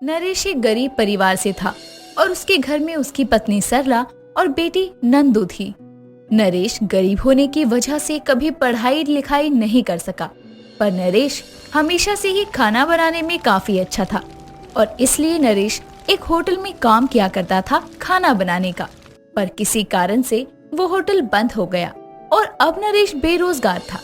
नरेश एक गरीब परिवार से था और उसके घर में उसकी पत्नी सरला और बेटी नंदू थी। नरेश गरीब होने की वजह से कभी पढ़ाई लिखाई नहीं कर सका, पर नरेश हमेशा से ही खाना बनाने में काफी अच्छा था और इसलिए नरेश एक होटल में काम किया करता था खाना बनाने का। पर किसी कारण से वो होटल बंद हो गया और अब नरेश बेरोजगार था,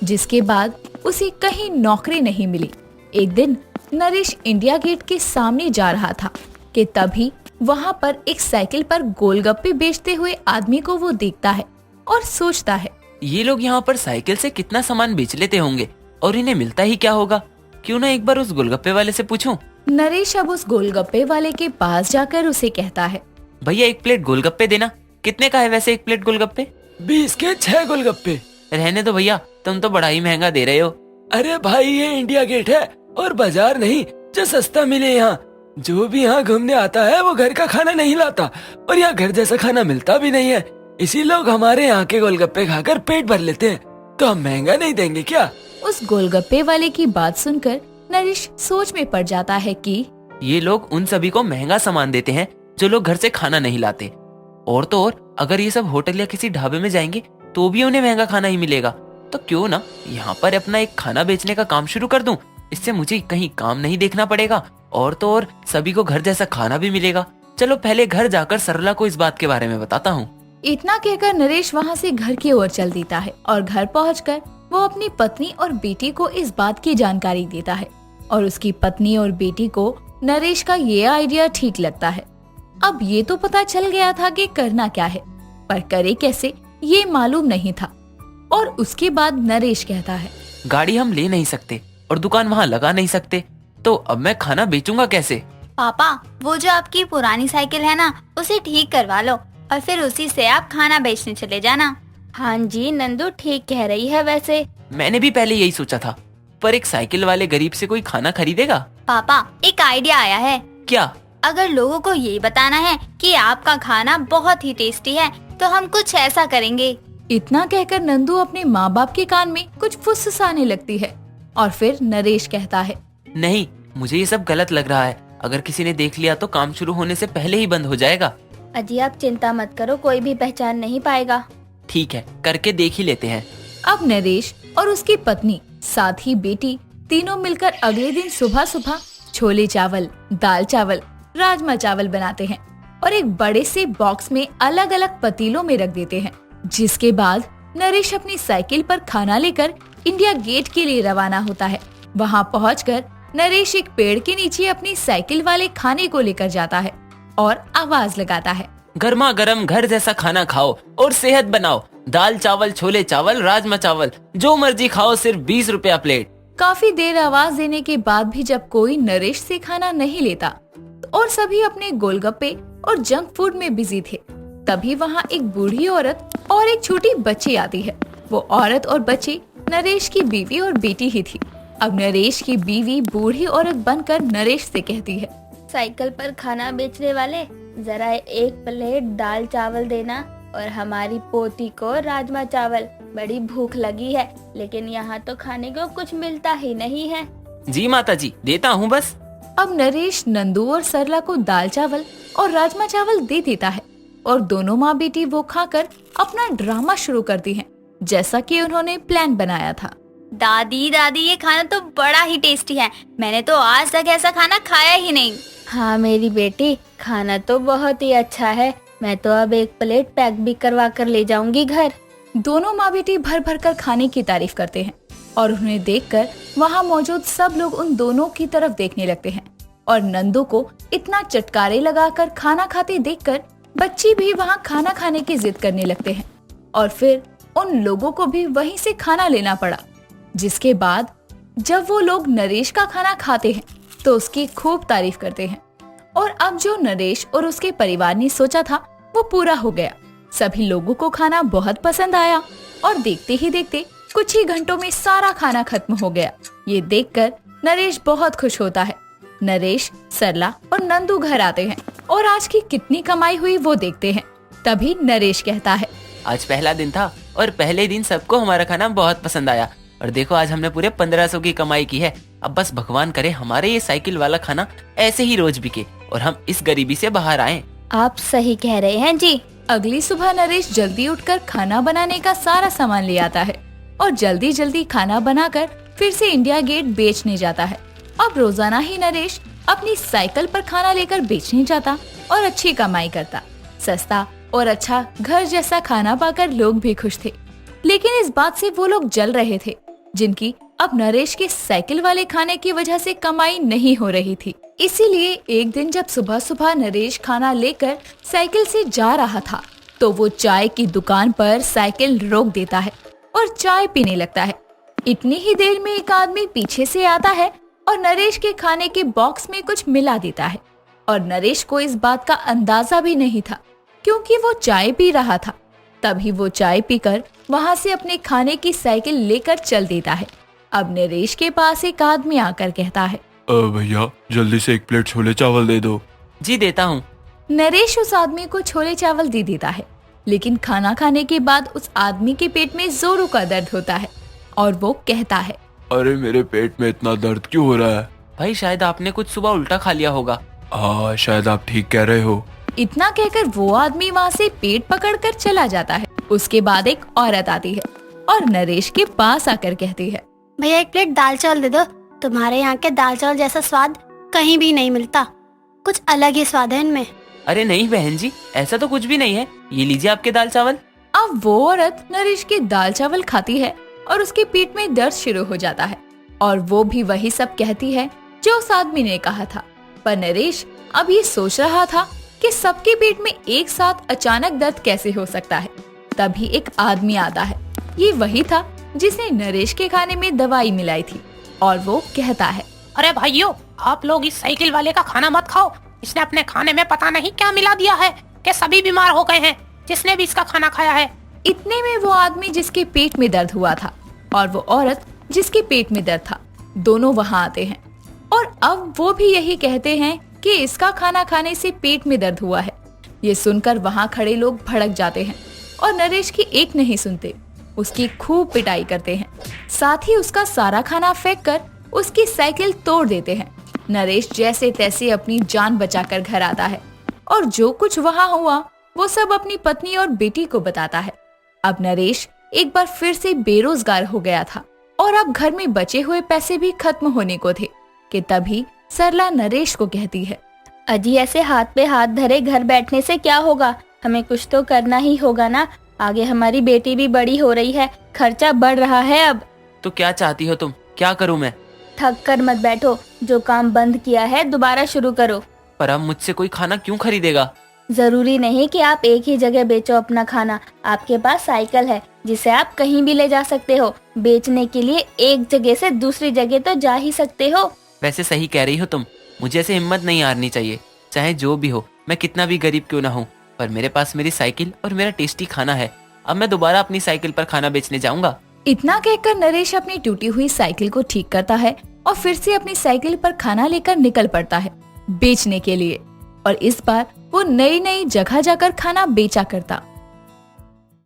जिसके बाद उसे कहीं नौकरी नहीं मिली। एक दिन नरेश इंडिया गेट के सामने जा रहा था कि तभी वहाँ पर एक साइकिल पर गोलगप्पे बेचते हुए आदमी को वो देखता है और सोचता है, ये लोग यहाँ पर साइकिल से कितना सामान बेच लेते होंगे और इन्हें मिलता ही क्या होगा। क्यों ना एक बार उस गोलगप्पे वाले से पूछूं। नरेश अब उस गोलगप्पे वाले के पास जाकर उसे कहता है, भैया 1 प्लेट गोलगप्पे देना। कितने का है वैसे 1 प्लेट गोलगप्पे? 20 के 6 गोलगप्पे। रहने दो भैया, तुम तो बड़ा ही महंगा दे रहे हो। अरे भाई, ये इंडिया गेट है और बाजार नहीं जो सस्ता मिले। यहाँ जो भी यहाँ घूमने आता है वो घर का खाना नहीं लाता और यहाँ घर जैसा खाना मिलता भी नहीं है। इसी लोग हमारे यहाँ के गोलगप्पे खाकर पेट भर लेते हैं, तो हम महंगा नहीं देंगे क्या? उस गोलगप्पे वाले की बात सुनकर नरेश सोच में पड़ जाता है कि ये लोग उन सभी को महंगा सामान देते हैं जो लोग घर से खाना नहीं लाते। और तो और अगर ये सब होटल या किसी ढाबे में जाएंगे तो भी उन्हें महंगा खाना ही मिलेगा। तो क्यों ना यहाँ पर अपना एक खाना बेचने का काम शुरू कर दूं। इससे मुझे कहीं काम नहीं देखना पड़ेगा और तो और सभी को घर जैसा खाना भी मिलेगा। चलो पहले घर जाकर सरला को इस बात के बारे में बताता हूँ। इतना कहकर नरेश वहाँ से घर की ओर चल देता है और घर पहुंचकर वो अपनी पत्नी और बेटी को इस बात की जानकारी देता है और उसकी पत्नी और बेटी को नरेश का ये आइडिया ठीक लगता है। अब ये तो पता चल गया था कि करना क्या है, पर करे कैसे ये मालूम नहीं था। और उसके बाद नरेश कहता है, गाड़ी हम ले नहीं सकते और दुकान वहाँ लगा नहीं सकते, तो अब मैं खाना बेचूंगा कैसे? पापा, वो जो आपकी पुरानी साइकिल है ना, उसे ठीक करवा लो और फिर उसी से आप खाना बेचने चले जाना। हाँ जी, नंदू ठीक कह रही है। वैसे मैंने भी पहले यही सोचा था, पर एक साइकिल वाले गरीब से कोई खाना खरीदेगा? पापा, एक आइडिया आया है। क्या? अगर लोगों को ये बताना है कि आपका खाना बहुत ही टेस्टी है, तो हम कुछ ऐसा करेंगे। इतना कहकर नंदू अपने माँ बाप के कान में कुछ फुसफुसाने लगती है और फिर नरेश कहता है, नहीं, मुझे ये सब गलत लग रहा है। अगर किसी ने देख लिया तो काम शुरू होने से पहले ही बंद हो जाएगा। अजी आप चिंता मत करो, कोई भी पहचान नहीं पाएगा। ठीक है, करके देख ही लेते हैं। अब नरेश और उसकी पत्नी साथ ही बेटी तीनों मिलकर अगले दिन सुबह सुबह छोले चावल, दाल चावल, राजमा चावल बनाते हैं और एक बड़े से बॉक्स में अलग अलग पतीलों में रख देते हैं। जिसके बाद नरेश अपनी साइकिल पर खाना लेकर इंडिया गेट के लिए रवाना होता है। वहाँ पहुंचकर नरेश एक पेड़ के नीचे अपनी साइकिल वाले खाने को लेकर जाता है और आवाज लगाता है, गर्मा गर्म घर जैसा खाना खाओ और सेहत बनाओ। दाल चावल, छोले चावल, राजमा चावल, जो मर्जी खाओ, सिर्फ 20 रुपया प्लेट। काफी देर आवाज देने के बाद भी जब कोई नरेश से खाना नहीं लेता और सभी अपने गोलगप्पे और जंक फूड में बिजी थे, तभी वहाँ एक बूढ़ी औरत और एक छोटी बच्ची आती है। वो औरत और बच्ची नरेश की बीवी और बेटी ही थी। अब नरेश की बीवी बूढ़ी औरत बनकर नरेश से कहती है, साइकिल पर खाना बेचने वाले, जरा 1 प्लेट दाल चावल देना और हमारी पोती को राजमा चावल। बड़ी भूख लगी है, लेकिन यहाँ तो खाने को कुछ मिलता ही नहीं है। जी माता जी, देता हूँ बस। अब नरेश नंदू और सरला को दाल चावल और राजमा चावल दे देता है और दोनों माँ बेटी वो खाकर अपना ड्रामा शुरू करती हैं, जैसा कि उन्होंने प्लान बनाया था। दादी दादी, ये खाना तो बड़ा ही टेस्टी है। मैंने तो आज तक ऐसा खाना खाया ही नहीं। हाँ मेरी बेटी, खाना तो बहुत ही अच्छा है। मैं तो अब 1 प्लेट पैक भी करवा कर ले जाऊंगी घर। दोनों माँ बेटी भर भर कर खाने की तारीफ करते हैं और उन्हें देखकर वहाँ मौजूद सब लोग उन दोनों की तरफ देखने लगते हैं और नंदू को इतना चटकारे लगाकर खाना खाते देखकर बच्ची भी वहाँ खाना खाने की जिद करने लगते हैं और फिर उन लोगों को भी वहीं से खाना लेना पड़ा। जिसके बाद जब वो लोग नरेश का खाना खाते हैं तो उसकी खूब तारीफ करते हैं और अब जो नरेश और उसके परिवार ने सोचा था वो पूरा हो गया। सभी लोगों को खाना बहुत पसंद आया और देखते ही देखते कुछ ही घंटों में सारा खाना खत्म हो गया। ये देखकर नरेश बहुत खुश होता है। नरेश, सरला और नंदू घर आते हैं और आज की कितनी कमाई हुई वो देखते हैं। तभी नरेश कहता है, आज पहला दिन था और पहले दिन सबको हमारा खाना बहुत पसंद आया और देखो आज हमने पूरे 1500 की कमाई की है। अब बस भगवान करे हमारे ये साइकिल वाला खाना ऐसे ही रोज बिके और हम इस गरीबी से बाहर आए। आप सही कह रहे हैं जी। अगली सुबह नरेश जल्दी उठकर खाना बनाने का सारा सामान ले आता है और जल्दी जल्दी खाना बनाकर फिर से इंडिया गेट बेचने जाता है। अब रोजाना ही नरेश अपनी साइकिल पर खाना लेकर बेचने जाता और अच्छी कमाई करता। सस्ता और अच्छा घर जैसा खाना पाकर लोग भी खुश थे, लेकिन इस बात से वो लोग जल रहे थे जिनकी अब नरेश के साइकिल वाले खाने की वजह से कमाई नहीं हो रही थी। इसीलिए एक दिन जब सुबह सुबह नरेश खाना लेकर साइकिल से जा रहा था तो वो चाय की दुकान पर साइकिल रोक देता है और चाय पीने लगता है। इतनी ही देर में एक आदमी पीछे से आता है और नरेश के खाने के बॉक्स में कुछ मिला देता है और नरेश को इस बात का अंदाजा भी नहीं था क्योंकि वो चाय पी रहा था। तभी वो चाय पीकर वहाँ से अपने खाने की साइकिल लेकर चल देता है। अब नरेश के पास एक आदमी आकर कहता है, भैया जल्दी से 1 प्लेट छोले चावल दे दो। जी देता हूँ। नरेश उस आदमी को छोले चावल दे देता है, लेकिन खाना खाने के बाद उस आदमी के पेट में जोरों का दर्द होता है और वो कहता है, अरे मेरे पेट में इतना दर्द क्यों हो रहा है? भाई शायद आपने कुछ सुबह उल्टा खा लिया होगा। हाँ शायद आप ठीक कह रहे हो। इतना कहकर वो आदमी वहाँ से पेट पकड़कर चला जाता है। उसके बाद एक औरत आती है और नरेश के पास आकर कहती है, भैया 1 प्लेट दाल चावल दे दो। तुम्हारे यहाँ के दाल चावल जैसा स्वाद कहीं भी नहीं मिलता, कुछ अलग ही स्वाद है इनमें। अरे नहीं बहन जी, ऐसा तो कुछ भी नहीं है, ये लीजिए आपके दाल चावल। अब वो औरत नरेश के दाल चावल खाती है और उसके पेट में दर्द शुरू हो जाता है और वो भी वही सब कहती है जो उस आदमी ने कहा था। पर नरेश अब ये सोच रहा था कि सबके पेट में एक साथ अचानक दर्द कैसे हो सकता है। तभी एक आदमी आता है। ये वही था जिसने नरेश के खाने में दवाई मिलाई थी और वो कहता है, अरे भाइयों, आप लोग इस साइकिल वाले का खाना मत खाओ। इसने अपने खाने में पता नहीं क्या मिला दिया है कि सभी बीमार हो गए हैं जिसने भी इसका खाना खाया है। इतने में वो आदमी जिसके पेट में दर्द हुआ था और वो औरत जिसके पेट में दर्द था, दोनों वहाँ आते हैं और अब वो भी यही कहते हैं कि इसका खाना खाने से पेट में दर्द हुआ है। ये सुनकर वहाँ खड़े लोग भड़क जाते हैं और नरेश की एक नहीं सुनते, उसकी खूब पिटाई करते हैं। साथ ही उसका सारा खाना फेंककर उसकी साइकिल तोड़ देते हैं। नरेश जैसे तैसे अपनी जान बचाकर घर आता है और जो कुछ वहाँ हुआ वो सब अपनी पत्नी और बेटी को बताता है। अब नरेश एक बार फिर से बेरोजगार हो गया था और अब घर में बचे हुए पैसे भी खत्म होने को थे कि तभी सरला नरेश को कहती है, अजी ऐसे हाथ पे हाथ धरे घर बैठने से क्या होगा, हमें कुछ तो करना ही होगा ना। आगे हमारी बेटी भी बड़ी हो रही है, खर्चा बढ़ रहा है अब। तो क्या चाहती हो तुम, क्या करूँ मैं? थक कर मत बैठो, जो काम बंद किया है दोबारा शुरू करो। पर अब मुझसे कोई खाना क्यों खरीदेगा? जरूरी नहीं कि आप एक ही जगह बेचो अपना खाना। आपके पास साइकिल है जिसे आप कहीं भी ले जा सकते हो। बेचने के लिए एक जगह से दूसरी जगह तो जा ही सकते हो। वैसे सही कह रही हो तुम, मुझे ऐसे हिम्मत नहीं हारनी चाहिए। चाहे जो भी हो, मैं कितना भी गरीब क्यों ना हूँ, पर मेरे पास मेरी साइकिल और मेरा टेस्टी खाना है। अब मैं दोबारा अपनी साइकिल पर खाना बेचने जाऊंगा। इतना कहकर नरेश अपनी टूटी हुई साइकिल को ठीक करता है और फिर से अपनी साइकिल पर खाना लेकर निकल पड़ता है बेचने के लिए। और इस बार वो नई नई जगह जाकर खाना बेचा करता।